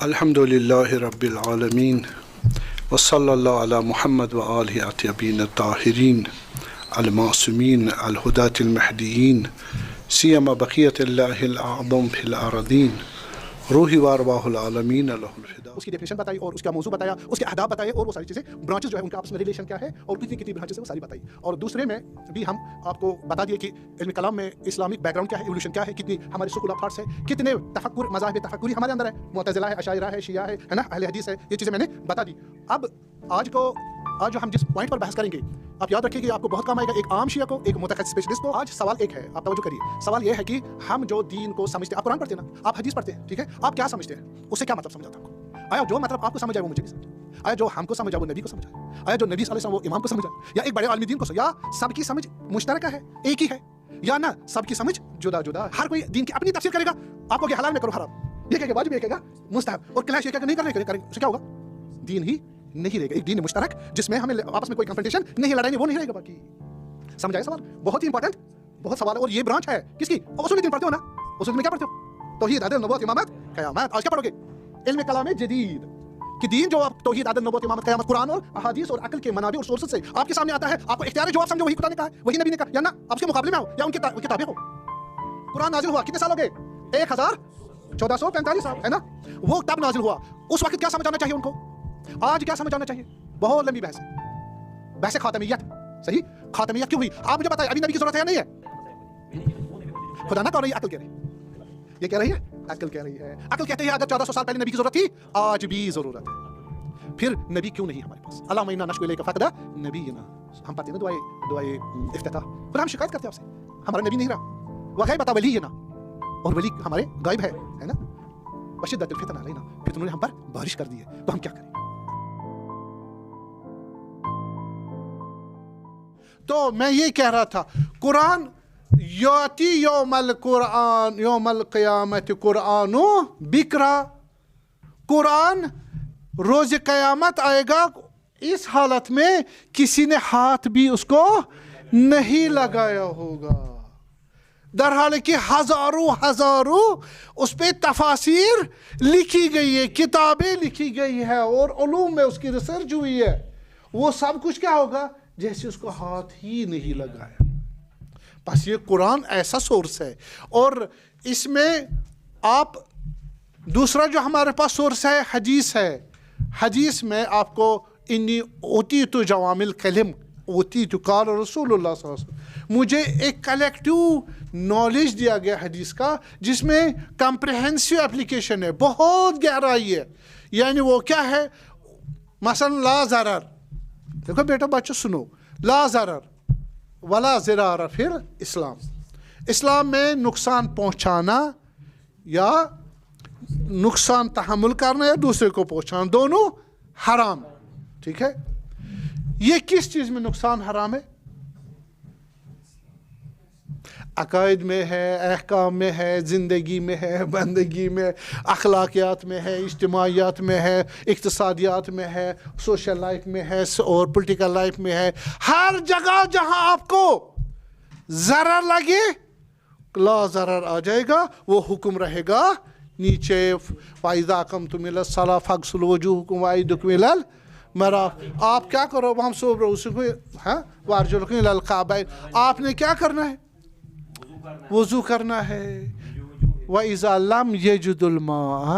الحمدللہ رب العالمین وصلی اللہ علی محمد وآلہ الطیبین الطاہرین المعصومین الہداۃ المہدیین سیما بقیت اللہ الاعظم فی الارضین روحی وارواح العالمین لہ الفدا۔ اس کی ڈیفینیشن بتائی اور اس کا موضوع بتایا، اس کے اہداف بتائے اور وہ ساری چیزیں برانچز جو ہے ان کا آپس میں ریلیشن کیا ہے اور کتنی برانچز ہے وہ ساری بتائی۔ اور دوسرے میں بھی ہم آپ کو بتا دیے کہ علم کلام میں اسلامک بیک گراؤنڈ کیا ہے، ایولیوشن کیا ہے، کتنی ہمارے سکول آف تھاٹس ہے، کتنے تفکر مذاہب تفکری ہمارے اندر ہے، معتزلہ ہے، اشاعرہ ہے، شیعہ ہے نا، اہل حدیث ہے، یہ چیزیں میں نے بتا دی۔ اب آج جو ہم جس پوائنٹ پر بحث کریں گے آپ یاد رکھیے کہ آپ کو بہت کام آئے گا، ایک عام شیعہ کو، ایک متخصص اسپیشلسٹ کو۔ آج سوال ایک ہے، آپ توجہ کریے، سوال یہ ہے کہ ہم جو دین کو سمجھتے ہیں، آپ قرآن پڑھتے ہیں نا، آپ حدیث پڑھتے ہیں، ٹھیک ہے، آپ کیا سمجھتے ہیں، اس سے کیا مطلب سمجھ آتا ہے آپ کو؟ آیا جو مطلب آپ کو سمجھ آئے وہ مجھے بھی سمجھ آیا، جو ہم کو سمجھ آئے وہ نبی کو سمجھ آیا، آیا جو نبی صلی اللہ علیہ وسلم وہ امام کو سمجھ آیا، یا ایک بڑے عالم دین کو، یا سب کی سمجھ مشترکہ ہے، ایک ہی ہے، یا نہ سب کی سمجھ جدا جدا، ہر کوئی دین کی اپنی تفسیر کرے گا۔ آپ کو کہ حلال میں کرو حرام، یہ کہے گا واجب، یہ کہے گا مستحب، اور کلیش یہ کہے گا نہیں کرنے، اس سے کیا ہوگا؟ دین ہی نہیں رہے گا، ایک دین مشترک جس میں ہمیں آپس میں کوئی کنفرنٹیشن نہیں، لڑائی نہیں، وہ نہیں رہے گا۔ باقی سمجھ آئے سوال؟ بہت ہی امپورٹنٹ، بہت سوال ہے، اور یہ برانچ ہے کس کی؟ اصول دین پڑھتے ہو نا، اصول میں کیا پڑھتے ہو؟ توحید، عدل، نبوت، امامت، قیامت۔ آج کیا پڑھو گے؟ علم کلام جدید کہ دین جو توحید، عدل، نبوت، امامت، قیامت، قرآن اور احادیث اور عقل کے منابع اور سورسز سے آپ کے سامنے آتا ہے، آپ کو اختیار جواب سمجھو، وہی خدا نے کہا ہے، وہی نبی نے کہا، یا نہ آپ اس کے مقابلے میں ہو یا ان کی کتابیں ہو۔ قرآن نازل ہوا کتنے سال ہو گئے؟ 1445 سال، ہے نا؟ وہ تب نازل ہوا، اس وقت کیا سمجھ آنا چاہیے ان کو؟ آج کیا سمجھ آنا چاہیے؟ بہت لمبی بحث ہے، بحث خاتمیت۔ صحیح، خاتمیت کیوں ہوئی آپ مجھے بتائیں؟ ابھی نبی کی ضرورت ہے یا نہیں ہے؟ خدا نہ کہہ رہی ہے، عقل کہہ رہی ہے، یہ کہہ رہی ہے، عقل کہہ رہی ہے۔ عقل کہتے ہیں اگر 1400 سال پہلے نبی کی ضرورت تھی، آج بھی ضرورت ہے، پھر نبی کیوں نہیں ہمارے پاس؟ اللہم انا نشکو الیک فقد نبینا، ہم پڑھتے ہیں نا دعائے افتتاح، پھر ہم شکایت کرتے ہیں آپ سے ہمارا نبی نہیں رہا، وغیبۃ ولینا، اور ولی ہمارے غائب ہے نا، وشدت الفتن علینا، فتنوں نے ہم پر بارش کر دی ہے، تو ہم کیا کریں؟ تو میں یہ کہہ رہا تھا، قرآن یاتی یوم القرآن یوم القیامت قرآن بکرا، قرآن روز قیامت آئے گا اس حالت میں کسی نے ہاتھ بھی اس کو نہیں لگایا ہوگا، در حال کہ ہزاروں اس پہ تفاسیر لکھی گئی ہے، کتابیں لکھی گئی ہے، اور علوم میں اس کی ریسرچ ہوئی ہے، وہ سب کچھ کیا ہوگا جیسے اس کو ہاتھ ہی نہیں لگایا۔ بس یہ قرآن ایسا سورس ہے، اور اس میں آپ دوسرا جو ہمارے پاس سورس ہے حدیث ہے، حدیث میں آپ کو انی اوتیت جوامع الکلم، اوتیت قال رسول اللہ صلی اللہ علیہ وسلم، مجھے ایک کلیکٹیو نالج دیا گیا حدیث کا، جس میں کمپریہنسو اپلیکیشن ہے، بہت گہرائی ہے۔ یعنی وہ کیا ہے؟ مثلا لا ضرر، دیکھو بیٹا بچہ سنو، لا ضرر ولا ضرار پھر اسلام میں نقصان پہنچانا یا نقصان تحمل کرنا یا دوسرے کو پہنچانا دونوں حرام، ٹھیک ہے؟ یہ کس چیز میں نقصان حرام ہے؟ عقائد میں ہے، احکام میں ہے، زندگی میں ہے، بندگی میں، اخلاقیات میں ہے، اجتماعیات میں ہے، اقتصادیات میں ہے، سوشل لائف میں ہے، اور پولیٹیکل لائف میں ہے، ہر جگہ جہاں آپ کو ضرر لگے لا ضرر آ جائے گا، وہ حکم رہے گا نیچے، فَإِذَا قَمْتُمْ إِلَى الصَّلَاةِ فَاغْسِلُوا وُجُوهَكُمْ وَأَيْدِيَكُمْ إِلَى الْمَرَافِقِ، آپ کیا کرو؟ ہم سو وَأَرْجُلَكُمْ إِلَى الْكَعْبَيْنِ، آپ نے کیا کرنا ہے؟ وضو کرنا ہے۔ وَإِذَا لَمْ يَجِدُوا الْمَاءَ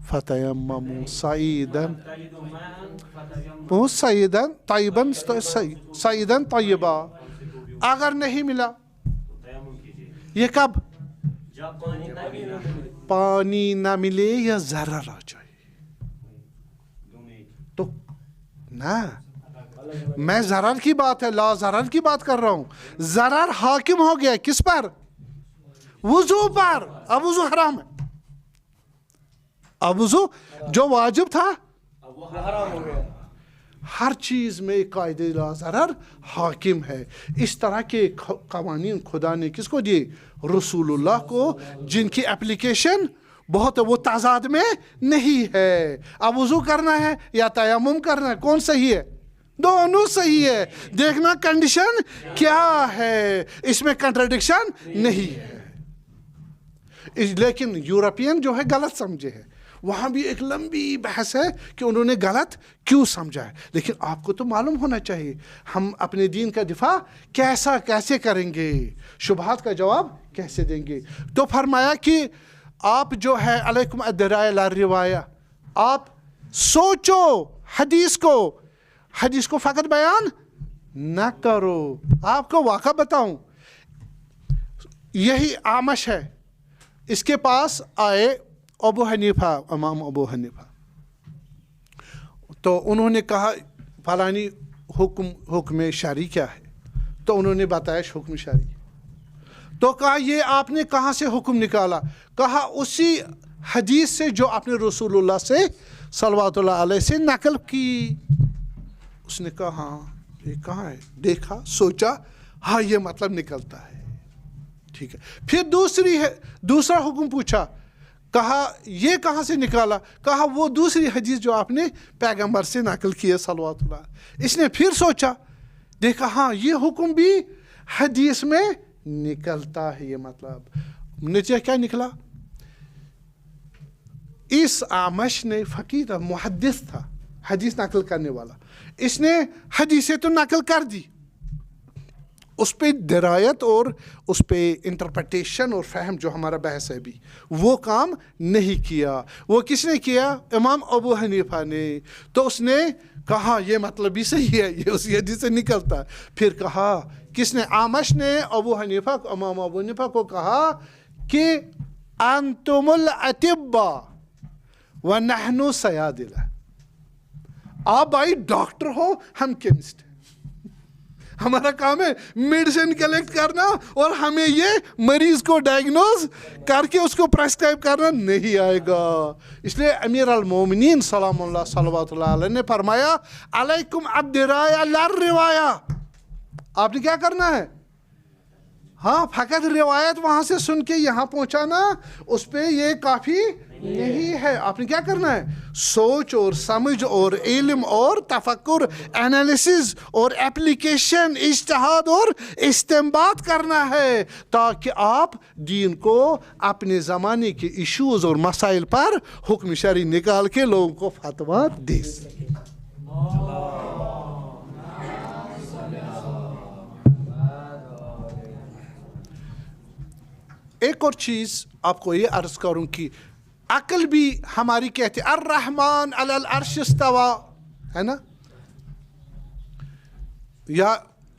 فَتَيَمَّمُوا صَعِيدًا طَيِّبًا، اگر نہیں ملا، یہ کب؟ پانی نہ ملے یا ضرر آ جائے تو نہ، میں ضرر کی بات ہے، لا ضرر کی بات کر رہا ہوں۔ ضرر حاکم ہو گیا کس پر؟ وضو پر، اب وضو حرام ہے، اب وضو جو واجب تھا اب وہ حرام ہو گیا۔ ہر چیز میں قاعدہ لا ضرر حاکم ہے۔ اس طرح کے قوانین خدا نے کس کو دیے؟ رسول اللہ کو، جن کی اپلیکیشن بہت وہ تضاد میں نہیں ہے۔ اب وضو کرنا ہے یا تیمم کرنا ہے، کون صحیح ہے؟ دونوں صحیح ہے، دیکھنا کنڈیشن کیا ہے، اس میں کنٹراڈکشن نہیں ہے۔ لیکن یورپین جو ہے غلط سمجھے ہے، وہاں بھی ایک لمبی بحث ہے کہ انہوں نے غلط کیوں سمجھا ہے. لیکن آپ کو تو معلوم ہونا چاہیے ہم اپنے دین کا دفاع کیسے کریں گے, شبہات کا جواب کیسے دیں گے. تو فرمایا کہ آپ جو ہے علیکم الدرائے لا روایہ, آپ سوچو حدیث کو فقط بیان نہ کرو. آپ کو واقعہ بتاؤں, یہی آمش ہے, اس کے پاس آئے ابو حنیفہ, امام ابو حنیفہ, تو انہوں نے کہا فلانی حکم شرعی کیا ہے, تو انہوں نے بتایا حکم شرعی. تو کہا یہ آپ نے کہاں سے حکم نکالا؟ کہا اسی حدیث سے جو آپ نے رسول اللہ سے صلوات اللہ علیہ سے نقل کی. اس نے کہا ہاں یہ کہاں ہے, دیکھا سوچا, ہاں یہ مطلب نکلتا ہے, ٹھیک ہے. پھر دوسرا حکم پوچھا, کہا یہ کہاں سے نکالا؟ کہا وہ دوسری حدیث جو آپ نے پیغمبر سے نقل کی ہے صلوات اللہ. اس نے پھر سوچا, دیکھا ہاں یہ حکم بھی حدیث میں نکلتا ہے, یہ مطلب نتیجہ کیا نکلا؟ اس آمش نے فقیہ تھا, محدث تھا, حدیث نقل کرنے والا, اس نے حدیثیں تو نقل کر دی, اس پہ درایت اور اس پہ انٹرپریٹیشن اور فہم جو ہمارا بحث ہے بھی, وہ کام نہیں کیا. وہ کس نے کیا؟ امام ابو حنیفہ نے. تو اس نے کہا یہ مطلب بھی صحیح ہے, یہ اسی حدیث سے نکلتا ہے. پھر کہا کس نے؟ آمش نے امام ابو حنیفہ کو کہا کہ انتم الاطباء ونحن صیادلہ, آپ بھائی ڈاکٹر ہو, ہم کیمسٹ ہیں, ہمارا کام ہے میڈیسن کلیکٹ کرنا اور ہمیں یہ مریض کو ڈائگنوز کر کے اس کو پرسکرائب کرنا نہیں آئے گا. اس لیے امیر المومنین سلام اللہ صلوات اللہ علیہ نے فرمایا علیکم الدرایہ لا الروایہ. آپ نے کیا کرنا ہے؟ ہاں فقط روایت وہاں سے سن کے یہاں پہنچانا اس پہ یہ کافی نہیں ہے. آپ نے کیا کرنا ہے؟ سوچ اور سمجھ اور علم اور تفکر, انالیسز اور اپلیکیشن, اجتہاد اور استنباط کرنا ہے, تاکہ آپ دین کو اپنے زمانے کے ایشوز اور مسائل پر حکم شرعی نکال کے لوگوں کو فتویٰ دے سکیں. ایک اور چیز آپ کو یہ عرض کروں کہ عقل بھی ہماری کہتے الرحمن علی العرش استوى, ہے نا, یا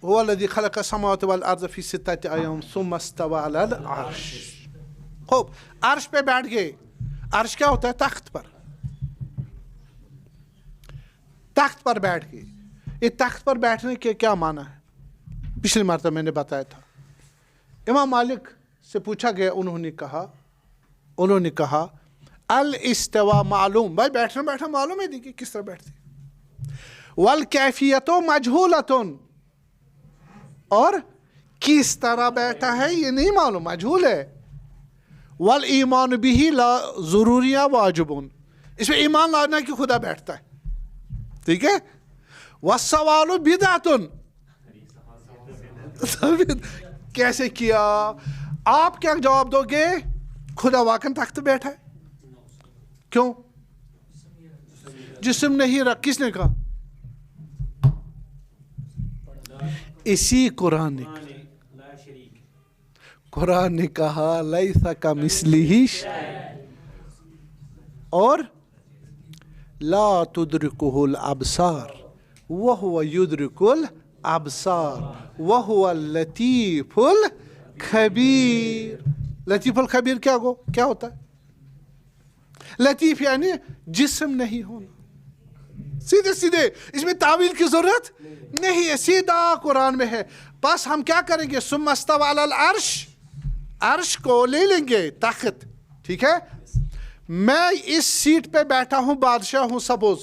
هو الذي خلق السماوات والارض في 6 ايام ثم استوى على العرش. خوب, عرش پہ بیٹھ گئے. عرش کیا ہوتا ہے؟ تخت پر, تخت پر بیٹھ گئے. یہ تخت پر بیٹھنے کے کیا معنی ہے؟ پچھلی مرتبہ میں نے بتایا تھا. امام مالک سے پوچھا گیا, انہوں نے کہا الاستواء معلوم, بھائی بیٹھنا معلوم ہے دیکھیے کس طرح بیٹھتے, والکیفیت مجہولۃ, اور کس طرح بیٹھا ہے یہ نہیں معلوم, مجہول ہے. والایمان به لا ضروری واجب, اس میں ایمان لانا کہ خدا بیٹھتا ہے, ٹھیک ہے. والسوال بدعۃ, کیسے کیا؟ آپ کیا جواب دو گے؟ خدا واقعا تخت بیٹھا ہے. کیوں؟ جسم نہیں رکھ, کس نے کہا؟ اسی قرآن نے کہا لیس کمثلہ شیء, اور لا تدرکہ الابصار وہو یدرک الابصار وہو اللطیف الخبیر. لطیف الخبیر کیا ہوتا ہے؟ لطیف یعنی جسم نہیں ہونا, سیدھے, اس میں تعویل کی ضرورت نہیں ہے, سیدھا قرآن میں ہے. بس ہم کیا کریں گے؟ ثم استوى علی العرش, عرش کو لے لیں گے تخت, ٹھیک ہے. میں اس سیٹ پہ بیٹھا ہوں, بادشاہ ہوں, سپوز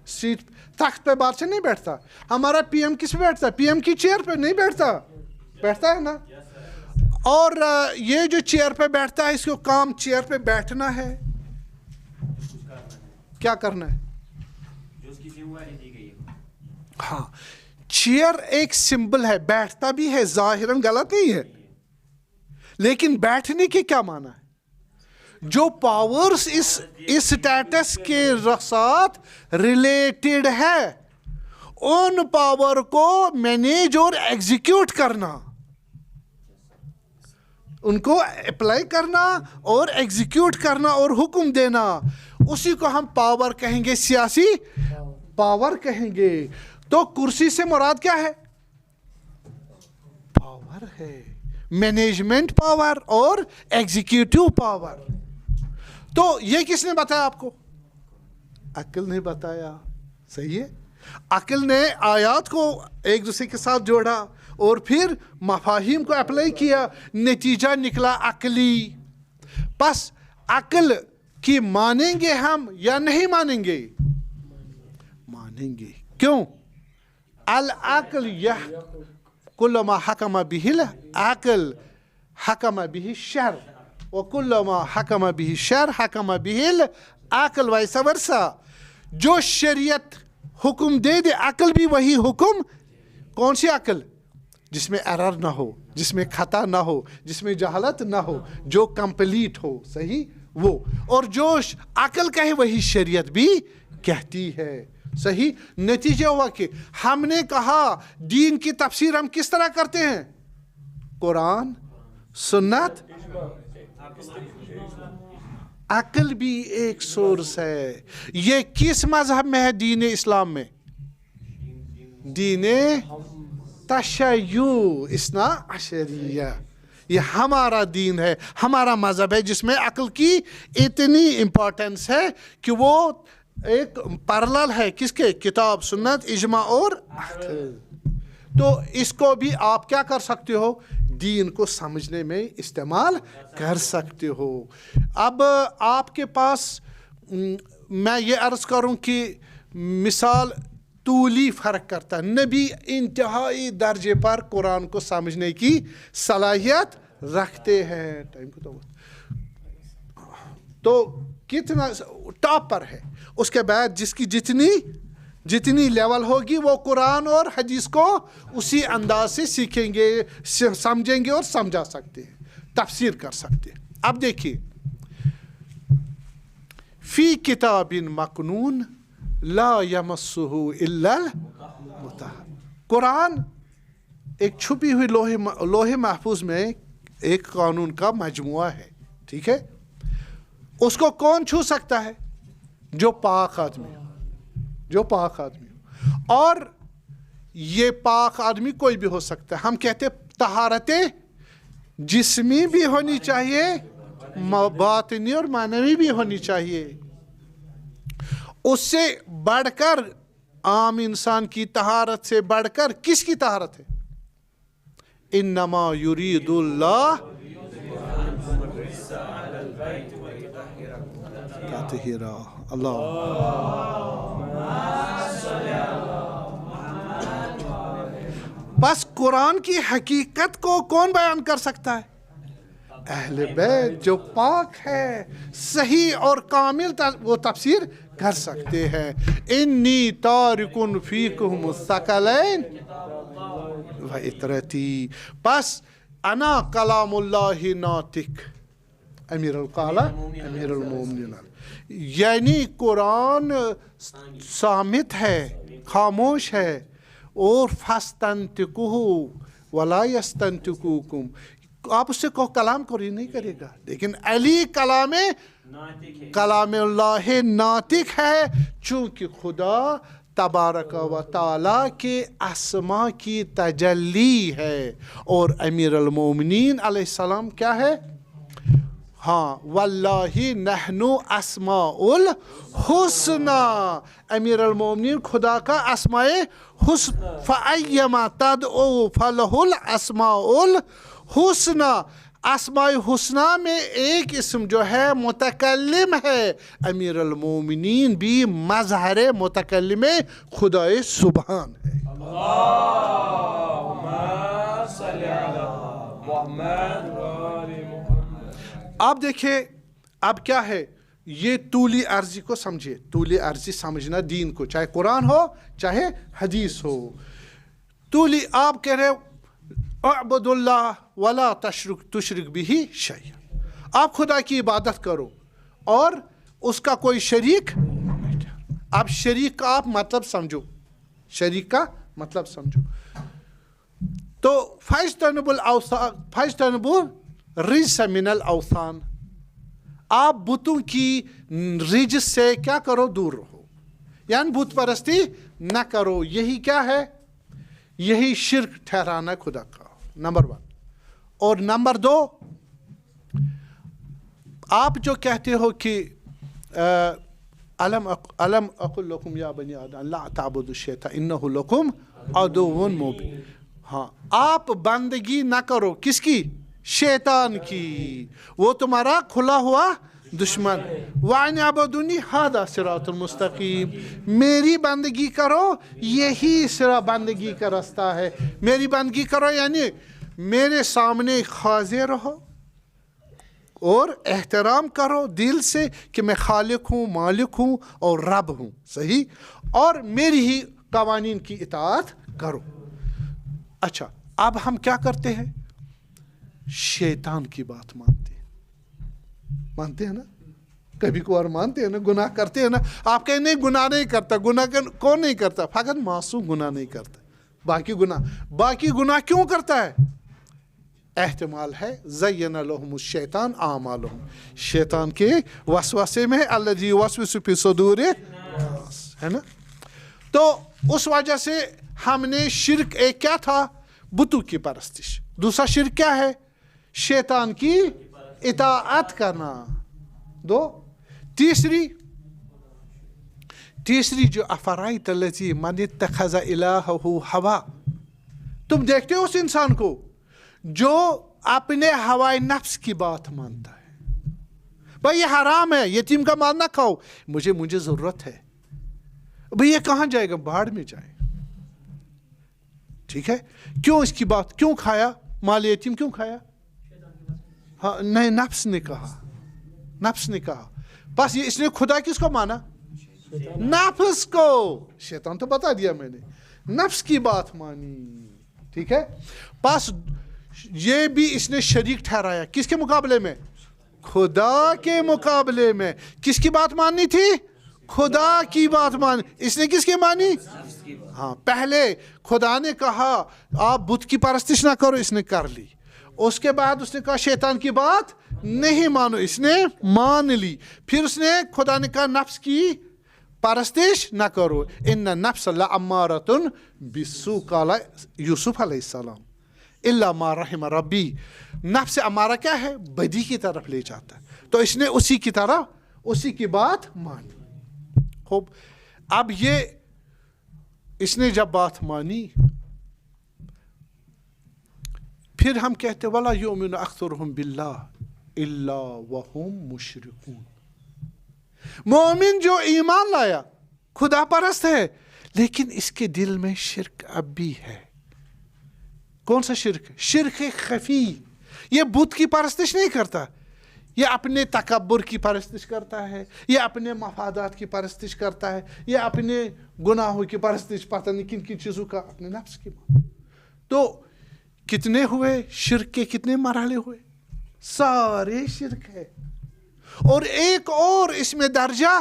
سیٹ تخت پہ بادشاہ نہیں بیٹھتا. ہمارا پی ایم کس پہ بیٹھتا ہے؟ پی ایم کی چیئر پہ نہیں بیٹھتا, بیٹھتا ہے نا. اور یہ جو چیئر پہ بیٹھتا ہے اس کو کام چیئر پہ بیٹھنا ہے, کیا کرنا ہے؟ ہاں, چیئر ایک سمبل ہے, بیٹھتا بھی ہے, ظاہراً غلط نہیں ہے, لیکن بیٹھنے کے کیا معنی ہے؟ جو پاورز اس اسٹیٹس کے ساتھ ریلیٹڈ ہے ان پاور کو مینیج اور ایگزیکیوٹ کرنا، ان کو اپلائی کرنا اور ایگزیکیوٹ کرنا اور حکم دینا، اسی کو ہم پاور کہیں گے، سیاسی پاور کہیں گے۔ تو کرسی سے مراد کیا ہے؟ پاور ہے، مینجمنٹ پاور اور ایگزیکیوٹیو پاور۔ تو یہ کس نے بتایا آپ کو؟ عقل نے بتایا، صحیح ہے؟ عقل نے آیات کو ایک دوسرے کے ساتھ جوڑا اور پھر مفاہیم کو اپلائی کیا، نتیجہ نکلا عقلی۔ بس عقل کی مانیں گے ہم یا نہیں مانیں گے؟ مانیں گے۔ کیوں؟ العقل کل ما حکم به العقل حکم به الشر وکل ما حکم به الشر حکم به العقل ویس ورسا۔ جو شریعت حکم دے دے عقل بھی وہی حکم۔ کون سی عقل؟ جس میں ایرر نہ ہو، جس میں خطا نہ ہو، جس میں جہالت نہ ہو، جو کمپلیٹ ہو، صحیح وہ۔ اور جو عقل کہے وہی شریعت بھی کہتی ہے، صحیح۔ نتیجہ ہوا کہ ہم نے کہا دین کی تفسیر ہم کس طرح کرتے ہیں؟ قرآن، سنت، عقل بھی ایک سورس ہے۔ یہ کس مذہب میں ہے؟ دین اسلام میں، دین تشیع اثنا عشریہ، یہ ہمارا دین ہے، ہمارا مذہب ہے جس میں عقل کی اتنی امپورٹنس ہے کہ وہ ایک پیرلل ہے کس کے؟ کتاب، سنت، اجماع اور عقل۔ تو اس کو بھی آپ کیا کر سکتے ہو؟ دین کو سمجھنے میں استعمال کر سکتے ہو۔ اب آپ کے پاس میں یہ عرض کروں کہ مثال طولی فرق کرتا ہے۔ نبی انتہائی درجے پر قرآن کو سمجھنے کی صلاحیت رکھتے ہیں، تو کتنا ٹاپ پر ہے۔ اس کے بعد جس کی جتنی لیول ہوگی وہ قرآن اور حدیث کو اسی انداز سے سیکھیں گے، سمجھیں گے اور سمجھا سکتے ہیں، تفسیر کر سکتے ہیں۔ اب دیکھیے، فی کتاب مکنون لا یمسہ الا المطہرون۔ قرآن ایک چھپی ہوئی لوح محفوظ میں ایک قانون کا مجموعہ ہے، ٹھیک ہے؟ اس کو کون چھو سکتا ہے؟ جو پاک آدمی، جو پاک آدمی ہو۔ اور یہ پاک آدمی کوئی بھی ہو سکتا ہے۔ ہم کہتے ہیں طہارت جسمی بھی ہونی چاہیے، باطنی اور معنوی بھی ہونی چاہیے۔ اس سے بڑھ کر عام انسان کی طہارت سے بڑھ کر کس کی طہارت ہے؟ انما یرید اللہ تطہیرا۔ اللہ بس قرآن کی حقیقت کو کون بیان کر سکتا ہے؟ اہل بیت جو پاک ہے، صحیح اور کامل وہ تفسیر کر سکتے ہیں۔ انی تارکن فیکم الثقلین و اطرتی، بس انا کلام اللہ ناطق امیر القالہ امیر المومنین، یعنی قرآن صامت ہے، خاموش ہے۔ اور فَاسْتَنْتِقُهُ وَلَا يَسْتَنْتِقُوكُمْ، آپ اس سے کلام کو نہیں کرے گا، لیکن علی کلام اللہ ناطق ہے، چونکہ خدا تبارک و تعالیٰ کے اسماء کی تجلی ہے۔ اور امیر المومنین علیہ السلام کیا ہے؟ ہاں، واللہ نحن اسماء الحسنى، امیر المومنین خدا کا اسماء حسن، فَأَيَّمَا تَدْعُوا فَلَهُ الْأَسْمَاءُ الْحُسْنَى۔ اسماء حسنہ میں ایک اسم جو ہے متکلم ہے، امیر المومنین بھی مظہر متکلم خدائے سبحان ہے۔ اللہم صلی علی محمد و آل محمد۔ اب دیکھیں، اب کیا ہے؟ یہ طولی عرضی کو سمجھے، طولی عرضی سمجھنا دین کو، چاہے قرآن ہو چاہے حدیث ہو۔ طولی آپ کہہ رہے اعبد اللہ ولا تشرک بہ شیئا، آپ خدا کی عبادت کرو اور اس کا کوئی شریک نہیں ٹھہرا۔ اب شریک کا آپ مطلب سمجھو، شریک کا مطلب سمجھو۔ تو فَاجْتَنِبُوا الرِّجْسَ مِنَ الْأَوْثَانِ، آپ بتوں کی رجس سے کیا کرو؟ دور رہو، یعنی بت پرستی نہ کرو۔ یہی کیا ہے؟ یہی شرک ٹھہرانا خدا کا، نمبر 1۔ اور نمبر 2، آپ جو کہتے ہو کہ الم اقل لکم یا بنی آدم لا تعبدوا الشیطان انہ لکم عدو مبین، ہاں آپ بندگی نہ کرو کس کی؟ شیطان کی، وہ تمہارا کھلا ہوا دشمن۔ وَأَنِ اعْبُدُونِي هَذَا صِرَاطٌ مُسْتَقِيمٌ، میری بندگی کرو، یہی بندگی کا راستہ ہے۔ میری بندگی کرو یعنی میرے سامنے خاضع رہو اور احترام کرو دل سے کہ میں خالق ہوں، مالک ہوں اور رب ہوں، صحیح، اور میری ہی قوانین کی اطاعت کرو۔ اچھا، اب ہم کیا کرتے ہیں؟ شیطان کی بات مانتے ہیں نا، کبھی کبھار مانتے ہیں نا، گناہ کرتے ہیں نا۔ آپ کہیں نہیں گناہ نہیں کرتا، گناہ کون نہیں کرتا؟ فقط معصوم گناہ نہیں کرتا، باقی گناہ کیوں کرتا ہے؟ احتمال ہے زین لہم الشیطان اعمالہم، شیطان کے وسوسے میں الذی یوسوس فی صدور الناس، ہے نا۔ تو اس وجہ سے ہم نے شرک، ایک کیا تھا؟ بتوں کی پرستش۔ دوسرا شرک کیا ہے؟ شیطان کی اطاعت کرنا۔ 2، تیسری جو افرائیت الذی من اتخذ الہہ ہوا، تم دیکھتے ہو اس انسان کو جو اپنے ہوائے نفس کی بات مانتا ہے۔ بھائی یہ حرام ہے، یتیم کا مال نہ کھاؤ، مجھے ضرورت ہے۔ بھائی یہ کہاں جائے گا؟ باڑ میں جائے، ٹھیک ہے۔ کیوں اس کی بات کیوں کھایا؟ مال یتیم کیوں کھایا؟ ہاں نہیں، نفس نے کہا۔ بس یہ اس نے خدا کس کو مانا؟ نفس کو۔ شیطان تو بتا دیا میں نے، نفس کی بات مانی، ٹھیک ہے۔ بس یہ بھی اس نے شریک ٹھہرایا، کس کے مقابلے میں؟ خدا کے مقابلے میں۔ کس کی بات ماننی تھی؟ خدا کی بات مانی۔ اس نے کس کی مانی؟ ہاں، پہلے خدا نے کہا آپ بت کی پرستش نہ کرو، اس نے کر لی۔ اس کے بعد اس نے کہا شیطان کی بات نہیں مانو، اس نے مان لی۔ پھر اس نے خدا نے کہا نفس کی پرستش نہ کرو، ان النفس لامارۃ بالسوء، قال یوسف علیہ السلام الا ما رحم ربی۔ نفس امارہ کیا ہے؟ بدی کی طرف لے جاتا ہے، تو اس نے اسی کی بات مانی۔ خوب، اب یہ اس نے جب بات مانی، پھر ہم کہتے وَلَا يُؤْمِنُ أَكْثَرُهُمْ بِاللَّهِ إِلَّا وَهُمْ مُشْرِكُونَ، مومن جو ایمان لایا، خدا پرست ہے، لیکن اس کے دل میں شرک اب بھی ہے۔ کون سا شرک؟ شرک خفی۔ یہ بت کی پرستش نہیں کرتا، یہ اپنے تکبر کی پرستش کرتا ہے، یہ اپنے مفادات کی پرستش کرتا ہے، یہ اپنے گناہوں کی پرستش، پتہ نہیں کن چیزوں کا، اپنے نفس کی۔ تو کتنے ہوئے شرک کے؟ کتنے مرحلے ہوئے؟ سارے شرک ہے۔ اور ایک اور اس میں درجہ،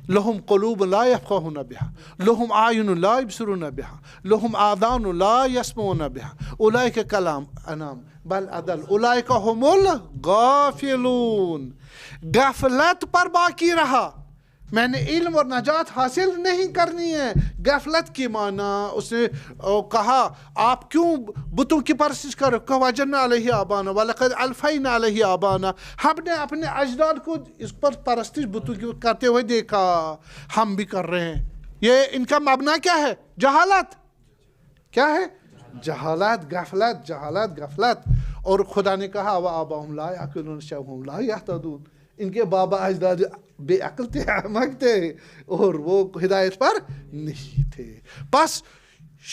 لہم قلوب لا یفقہون بہا، لہم اعین لا یبصرون بہا، لہم آذان لا یسمعون بہا، اولئک کالانعام بل اضل اولئک ھم الغافلون۔ غفلت پر باقی رہا، میں نے علم اور نجات حاصل نہیں کرنی ہے، غفلت کی معنی اس نے کہا آپ کیوں بتوں کی پرستش کرو؟ کہ وجدنا علیہ آبانا ولقد الفینا علیہ آبانا، ہم نے اپنے اجداد کو اس پر پرستش بتوں کی کرتے ہوئے دیکھا، ہم بھی کر رہے ہیں۔ یہ ان کا مبنا کیا ہے؟ جہالت۔ کیا ہے؟ جہالت، غفلت۔ اور خدا نے کہا وآباؤہم لا یعقلون شیئا لا یہتدون، ان کے بابا اجداد بے عقل تھے، احمق تھے، اور وہ ہدایت پر نہیں تھے۔ بس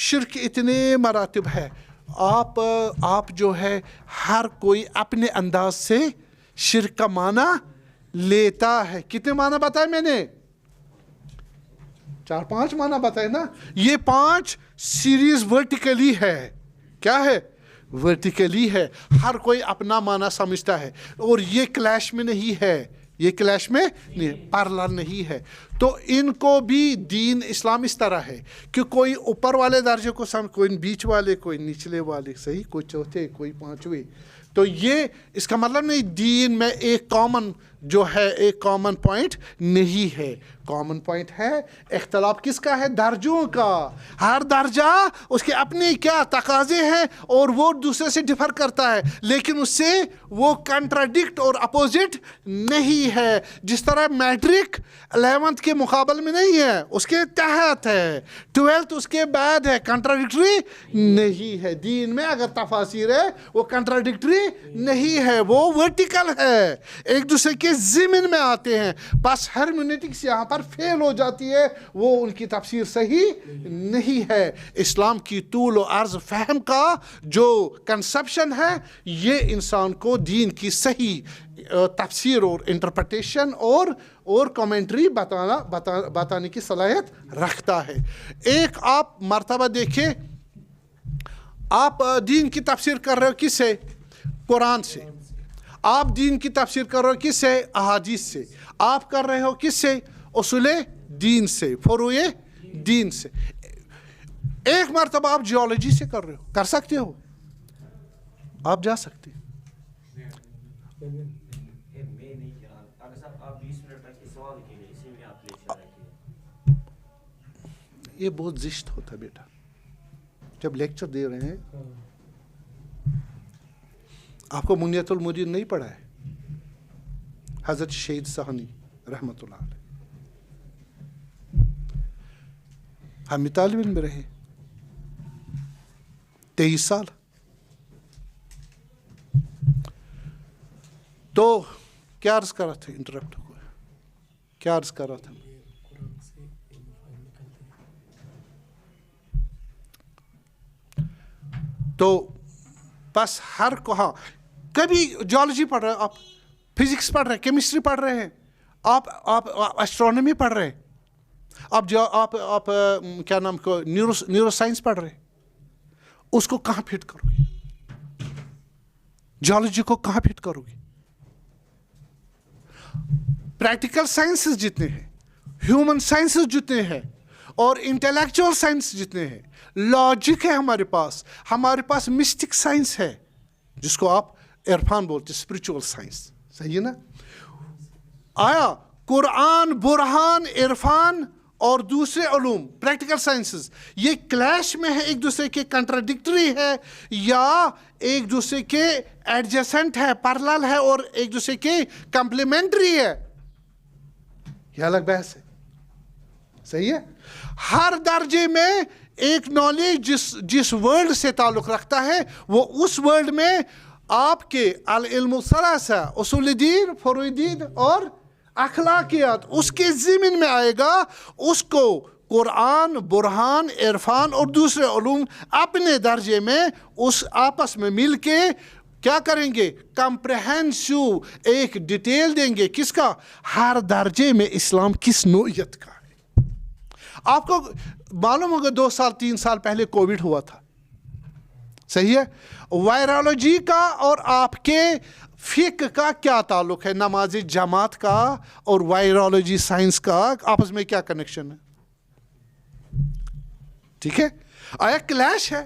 شرک اتنے مراتب ہے، آپ جو ہے ہر کوئی اپنے انداز سے شرک کا معنی لیتا ہے۔ کتنے معنی بتائے میں نے؟ 4-5 معنی بتائے نا۔ یہ 5 سیریز ورٹیکلی ہے۔ کیا ہے؟ ورٹیکلی ہے، ہر کوئی اپنا معنی سمجھتا ہے، اور یہ کلیش میں نہیں ہے، یہ کلیش میں نہیں، پیرلل نہیں ہے. تو ان کو بھی دین اسلام اس طرح ہے کہ کوئی اوپر والے درجے کو سمجھ، کوئی بیچ والے، کوئی نچلے والے، صحیح، کوئی چوتھے، کوئی پانچویں. تو یہ اس کا مطلب نہیں دین میں ایک کامن جو ہے، ایک کامن پوائنٹ نہیں ہے. کامن پوائنٹ ہے اختلاف کس کا ہے؟ درجوں کا. ہر درجہ اس کے اپنے کیا تقاضے ہیں اور وہ دوسرے سے ڈفر کرتا ہے، لیکن اس سے وہ کنٹراڈکٹ اور اپوزٹ نہیں ہے. جس طرح میٹرک 11th کے مقابل میں نہیں ہے، اس کے تحت ہے. 12th اس کے بعد ہے، کنٹراڈکٹری نہیں ہے. دین میں اگر تفاسیر ہے وہ کنٹراڈکٹری نہیں ہے، وہ ورٹیکل ہے، ایک دوسرے کے ضمن میں آتے ہیں. بس ہرمیونیٹکس یہاں پر فیل ہو جاتی ہے، وہ ان کی تفسیر صحیح نہیں ہے. اسلام کی طول و عرض فہم کا جو کنسپشن ہے، یہ انسان کو دین کی صحیح تفسیر اور انٹرپریٹیشن اور کامنٹری بتانے کی صلاحیت رکھتا ہے. ایک آپ مرتبہ دیکھیں، آپ دین کی تفسیر کر رہے ہو کس سے؟ قرآن سے. آپ دین کی تفسیر کر رہے ہو کس سے؟ احادیث سے. آپ کر رہے ہو کس سے؟ اصول دین سے، فروع دین سے. ایک مرتبہ آپ جیولوجی سے کر رہے ہو، کر سکتے ہو، آپ جا سکتے. یہ بہت زشت ہوتا بیٹا جب لیکچر دے رہے ہیں. آپ کو منیت المرید نہیں پڑھا ہے؟ حضرت شہید سہانی رحمۃ اللہ علیہ. ہم طالب علم میں رہے 23 سال. تو کیا عرض کر رہا تھا؟ انٹرپٹ ہوا. کیا عرض کر رہا تھا؟ تو بس ہر کو، ہاں کبھی جیولوجی پڑھ رہے ہیں آپ، فزکس پڑھ رہے ہیں، کیمسٹری پڑھ رہے ہیں، آپ ایسٹرونومی پڑھ رہے ہیں، آپ کیا نام کو نیورو سائنس پڑھ رہے ہیں. اس کو کہاں فٹ کرو گے؟ جیولوجی کو کہاں فٹ کرو گے؟ پریکٹیکل سائنسز جتنے ہیں، ہیومن سائنسز جتنے ہیں، اور انٹلیکچوئل سائنس جتنے ہیں، لاجک ہے ہمارے پاس مسٹک سائنس ہے جس کو آپ عرفان بولتے، اسپرچول سائنس. صحیح ہے نا؟ آیا قرآن، برہان، عرفان اور دوسرے علوم پریکٹیکل سائنسز یہ کلیش میں ہے، ایک دوسرے کے کنٹراڈکٹری ہے، یا ایک دوسرے کے ایڈجسنٹ ہے، پیرلل ہے، اور ایک دوسرے کے کمپلیمنٹری ہے؟ یہ الگ بحث ہے. صحیح ہے؟ ہر درجے میں ایک نالج جس ورلڈ سے تعلق رکھتا ہے، وہ اس ورلڈ میں آپ کے العلم الثلاثہ، اصول دین، فروع دین اور اخلاقیات اس کے ضمن میں آئے گا. اس کو قرآن، برہان، عرفان اور دوسرے علوم اپنے درجے میں اس آپس میں مل کے کیا کریں گے؟ کمپریہنسو ایک ڈیٹیل دیں گے. کس کا؟ ہر درجے میں اسلام کس نوعیت کا ہے. آپ کو معلوم ہوگا 2 سال 3 سال پہلے کووڈ ہوا تھا. صحیح ہے؟ وائرالوجی کا اور آپ کے فقہ کا کیا تعلق ہے؟ نماز جماعت کا اور وائرالوجی سائنس کا آپس میں کیا کنیکشن ہے؟ ٹھیک ہے؟ آیا کلیش ہے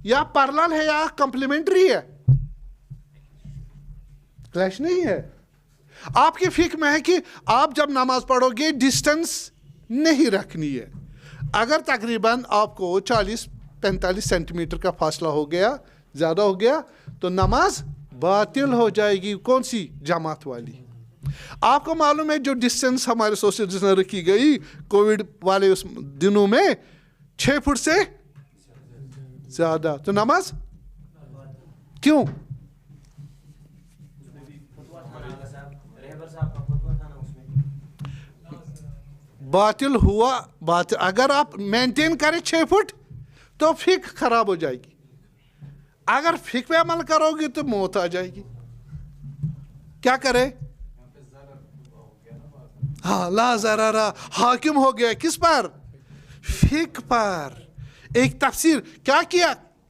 یا پیرلل ہے یا کمپلیمنٹری ہے؟ کلیش نہیں ہے. آپ کے فقہ میں ہے کہ آپ جب نماز پڑھو گے ڈسٹنس نہیں رکھنی ہے. اگر تقریباً آپ کو 40-45 سینٹی میٹر کا فاصلہ ہو گیا، زیادہ ہو گیا، تو نماز باطل ہو جائے گی. کون سی؟ جماعت والی. آپ کو معلوم ہے جو ڈسٹنس ہمارے سوشل ڈسٹنس رکھی گئی کووڈ والے اس دنوں میں 6 فٹ سے زیادہ، تو نماز کیوں؟ باطل ہوا. باطل اگر آپ مینٹین کریں 6 فٹ تو فقہ خراب ہو جائے گی. اگر فقہ پہ عمل کرو گے تو موت آ جائے گی. کیا کرے؟ ہاں، لا ضرر حاکم ہو گیا کس پر؟ فقہ پر. ایک تفسیر کیا کیا؟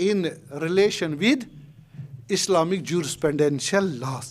in relation with Islamic jurisprudential laws,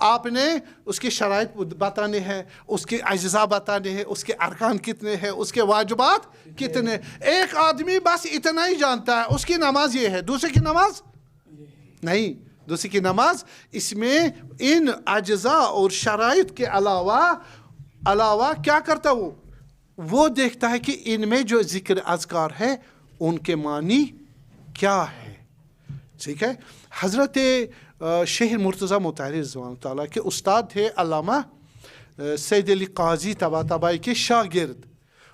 آپ نے اس کے شرائط بتانے ہیں, اس کے اجزاء بتانے ہیں, اس کے ارکان کتنے ہیں, اس کے واجبات کتنے. ایک آدمی بس اتنا ہی جانتا ہے, اس کی نماز یہ ہے, دوسرے کی نماز نہیں. دوسرے کی نماز اس میں ان اجزاء اور شرائط کے علاوہ کیا کرتا ہے وہ دیکھتا ہے کہ ان میں جو ذکر اذکار ہے ان کے معنی کیا ہے. ٹھیک ہے. حضرت شیخ مرتضیٰ مطہری رضوان اللہ تعالیٰ کے استاد تھے علامہ سید علی قاضی طباطبائی کے شاگرد,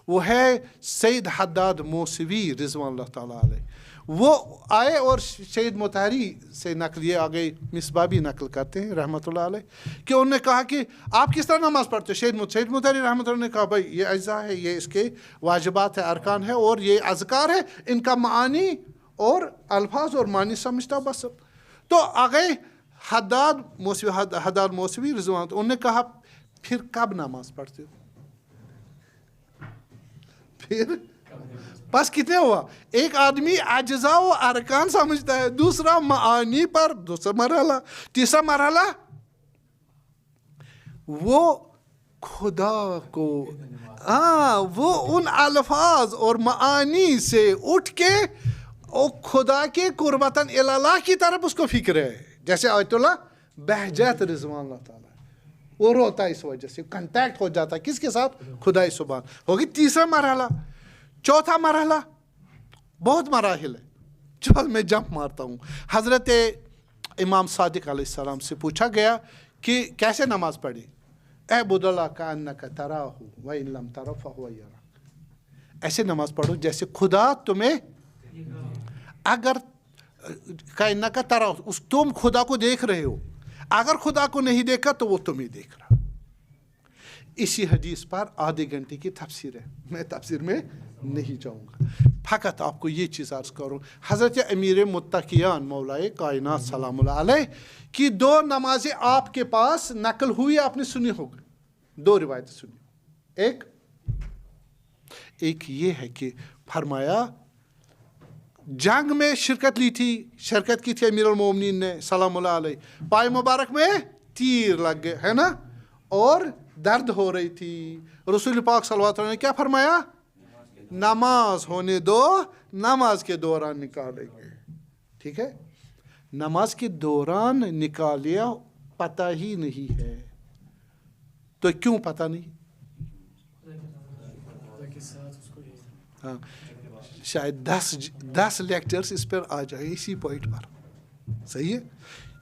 وہ ہے سید حداد موسوی رضوان اللہ تعالیٰ علیہ. وہ آئے اور سید مطہری سے نقل, یہ آگے مصباح بھی نقل کرتے ہیں رحمۃ اللہ علیہ, کہ انہوں نے کہا کہ آپ کس طرح نماز پڑھتے ہو. سید مطہری رحمۃ اللہ نے کہا بھائی یہ اجزاء ہے, یہ اس کے واجبات ہے, ارکان ہے, اور یہ اذکار ہے, ان کا معانی اور الفاظ اور معنی سمجھتا بس. تو آگے حداد موسوی رضوان, انہوں نے کہا پھر کب نماز پڑھتے ہو, پھر بس کتنے ہوا. ایک آدمی اجزاء و ارکان سمجھتا ہے, دوسرا معانی پر, دوسرا مرحلہ, تیسرا مرحلہ وہ خدا کو, وہ ان الفاظ اور معانی سے اٹھ کے اور خدا کے قربتاً اللہ کی طرف اس کو فکر ہے. جیسے آیت اللہ بہجت رضوان اللہ تعالیٰ, وہ روتا ہے اس وجہ سے, کنٹیکٹ ہو جاتا ہے کس کے ساتھ, خدائے سبحان. ہوگی تیسرا مرحلہ. چوتھا مرحلہ, بہت مراحل ہے, جو میں جمپ مارتا ہوں. حضرت امام صادق علیہ السلام سے پوچھا گیا کہ کیسے نماز پڑھی. اعبد اللہ کأنک تراہ وإن لم ترہ فہو یراک. ایسے نماز پڑھو جیسے خدا تمہیں, اگر کائنات کا تراہ, تم خدا کو دیکھ رہے ہو, اگر خدا کو نہیں دیکھا تو وہ تمہیں دیکھ رہا. اسی حدیث پر آدھے گھنٹے کی تفسیر ہے, میں تفسیر میں نہیں جاؤں گا, فقط آپ کو یہ چیز عرض کروں. حضرت امیر متقیان مولائے کائنات سلام اللہ علیہ کی 2 نمازیں آپ کے پاس نقل ہوئی, آپ نے سنی ہوگی, 2 روایتیں سنی. ایک یہ ہے کہ فرمایا جنگ میں شرکت کی تھی امیر المومنین نے سلام اللہ علیہ, پائے مبارک میں تیر لگ گئے ہے نا, اور درد ہو رہی تھی. رسول پاک صلی اللہ علیہ وسلم نے کیا فرمایا, نماز ہونے دو, نماز کے دوران نکالیں گے. ٹھیک ہے, نماز کے دوران نکالیا پتہ ہی نہیں ہے. تو کیوں پتہ نہیں, ہاں شاید 10 لیکچرز اس پر آ جائے اسی پوائنٹ پر. صحیح ہے.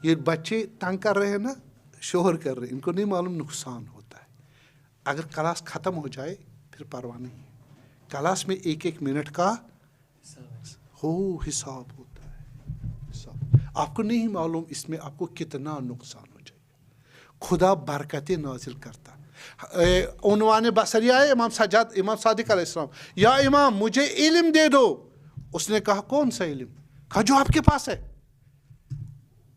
یہ بچے تنگ کر رہے ہیں نا, شوہر کر رہے ہیں, ان کو نہیں معلوم نقصان ہوتا ہے. اگر کلاس ختم ہو جائے پھر پرواہ نہیں ہے, کلاس میں 1 منٹ کا حساب ہوتا ہے. آپ کو نہیں معلوم اس میں آپ کو کتنا نقصان ہو جائے گا. خدا برکتیں نازل کرتا. عنوان بصری آئے امام صادق علیہ السلام, یا امام مجھے علم دے دو. اس نے کہا کون سا علم, کہا جو آپ کے پاس ہے.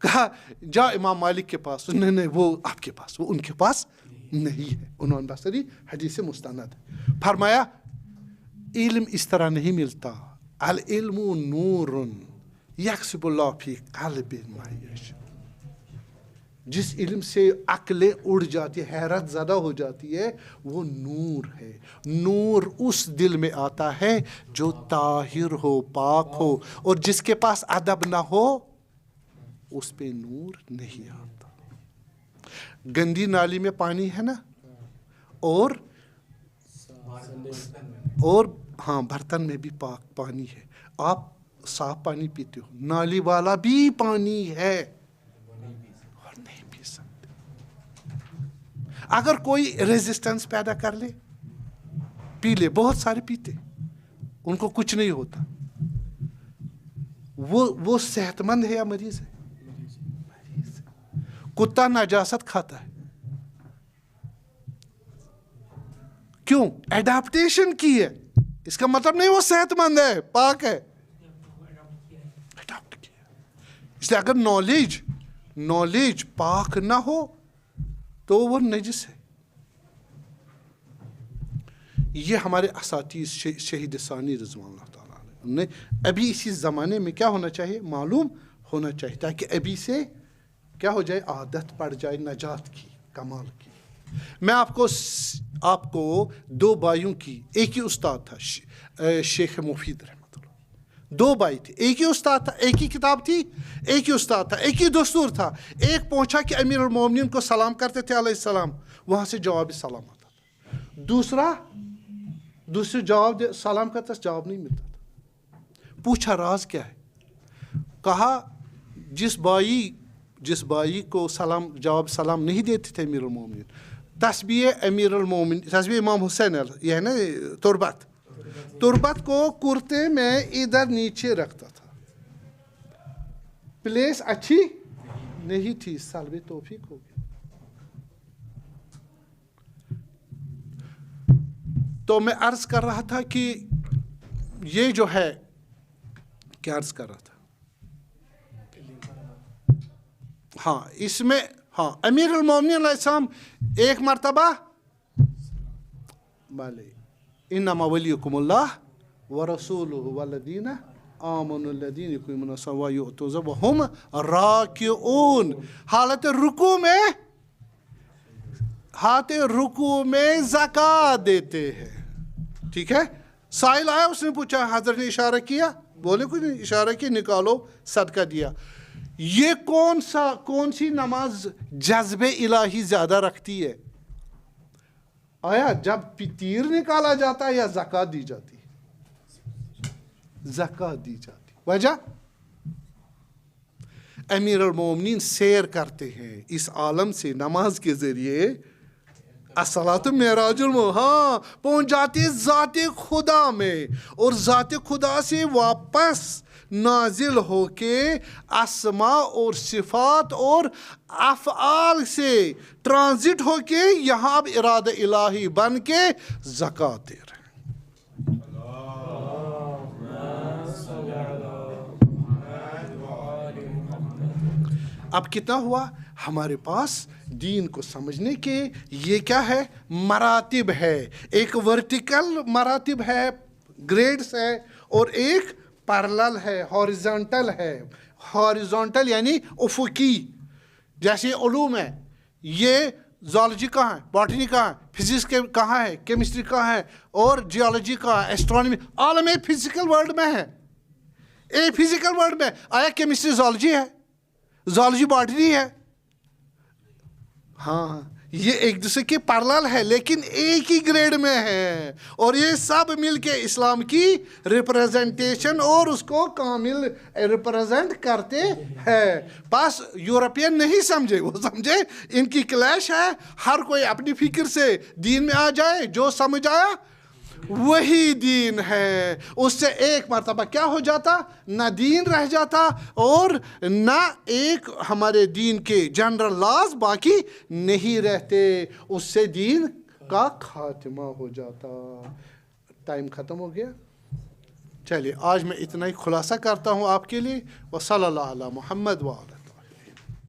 کہا جا امام مالک کے پاس. نہیں وہ آپ کے پاس, وہ ان کے پاس نہیں ہے. عنوان بصری حدیث مستند. فرمایا علم اس طرح نہیں ملتا, العلم نور یکسب اللہ فی قلب ما یشاء. جس علم سے عقلیں اڑ جاتی, حیرت زدہ ہو جاتی ہے, وہ نور ہے. نور اس دل میں آتا ہے جو طاہر ہو, پاک ہو, اور جس کے پاس ادب نہ ہو اس پہ نور نہیں آتا. گندی نالی میں پانی ہے نا, اور ہاں برتن میں بھی پاک پانی ہے, آپ صاف پانی پیتے ہو, نالی والا بھی پانی ہے اور نہیں پی سکتے. اگر کوئی ریزسٹنس پیدا کر لے, پی لے, بہت سارے پیتے, ان کو کچھ نہیں ہوتا, وہ صحت مند ہے یا مریض ہے؟ مریض. کتا نجاست کھاتا ہے, کیوں؟ ایڈاپٹیشن کی ہے. اس کا مطلب نہیں وہ صحت مند ہے, پاک ہے, اڈاپٹ کیا. اس لیے اگر نالج پاک نہ ہو تو وہ نجس ہے. یہ ہمارے اساتذہ شہید ثانی رضوان اللہ تعالیٰ عنہ نے ابھی اسی زمانے میں کیا ہونا چاہیے, معلوم ہونا چاہیے, تاکہ ابھی سے کیا ہو جائے, عادت پڑ جائے نجات کی, کمال کی. میں آپ کو 2 بھائیوں کی, ایک ہی استاد تھا شیخ مفید رحمۃ اللہ, 2 بھائی تھے, ایک ہی استاد تھا, ایک ہی کتاب تھی, ایک ہی استاد تھا, ایک ہی دستور تھا. ایک پہنچا کہ امیر المومنین کو سلام کرتے تھے علیہ السلام, وہاں سے جواب سلام آتا تھا. دوسرے جواب سلام کرتا, جواب نہیں ملتا تھا. پوچھا راز کیا ہے؟ کہا جس بھائی کو جواب سلام نہیں دیتے تھے امیر المومنین, تسبیح امام حسین یہ ہے نا تربت کو کرتے میں ادھر نیچے رکھتا تھا. پلیس اچھی نہیں تھی, سلب توفیق ہو گیا. تو میں عرض کر رہا تھا کہ یہ جو ہے, کیا عرض کر رہا تھا, ہاں اس میں, ہاں امیر المومنین علیہ السلام ایک مرتبہ انما ولیکم اللہ ورسولہ والذین آمنوا الذین یقیمون الصلاۃ ویؤتون الزکاۃ وہم راکعون, حالت رکوع میں زکوٰۃ دیتے ہیں. ٹھیک ہے, سائل آیا, اس نے پوچھا, حضرت نے اشارہ کیا, بولے کچھ نہیں, اشارہ کیا, نکالو, صدقہ دیا. یہ کون سی نماز جذب الہی زیادہ رکھتی ہے؟ آیا جب تیر نکالا جاتا ہے یا زکوٰۃ دی جاتی؟ زکوٰۃ دی جاتی. وجہ امیر المومنین سیر کرتے ہیں اس عالم سے نماز کے ذریعے, الصلاۃ معراج ہاں پہنچ جاتے ذات خدا میں, اور ذات خدا سے واپس نازل ہو کے اسماء اور صفات اور افعال سے ٹرانزٹ ہو کے یہاں اب ارادہ الہی بن کے زکوٰۃ دے رہے ہیں. اب کتنا ہوا ہمارے پاس دین کو سمجھنے کے, یہ کیا ہے, مراتب ہے. ایک ورٹیکل مراتب ہے, گریڈز ہے, اور ایک پیرلل ہے, ہاریزونٹل ہے. ہاریزونٹل یعنی افقی, جیسے علوم ہے, یہ زالوجی کہاں ہے, باٹنی کہاں ہے, فزکس کہاں ہے, کیمسٹری کہاں ہے, اور جیولوجی کہاں ہے, ایسٹرونومی, عالم فزیکل ورلڈ میں ہے. فزیکل ورلڈ میں آیا کیمسٹری زالوجی ہے, زالوجی باٹنی ہے. ہاں یہ ایک دوسرے کے پیرلل ہے لیکن ایک ہی گریڈ میں ہے, اور یہ سب مل کے اسلام کی ریپریزنٹیشن اور اس کو کامل ریپریزنٹ کرتے ہیں. بس یورپین نہیں سمجھے, وہ سمجھے ان کی کلیش ہے, ہر کوئی اپنی فکر سے دین میں آ جائے, جو سمجھ آیا وہی دین ہے. اس سے ایک مرتبہ کیا ہو جاتا, نہ دین رہ جاتا اور نہ ایک ہمارے دین کے جنرل لاز باقی نہیں رہتے, اس سے دین کا خاتمہ ہو جاتا. ٹائم ختم ہو گیا. چلیے آج میں اتنا ہی خلاصہ کرتا ہوں آپ کے لیے. وصلی اللہ علی محمد وآلہ.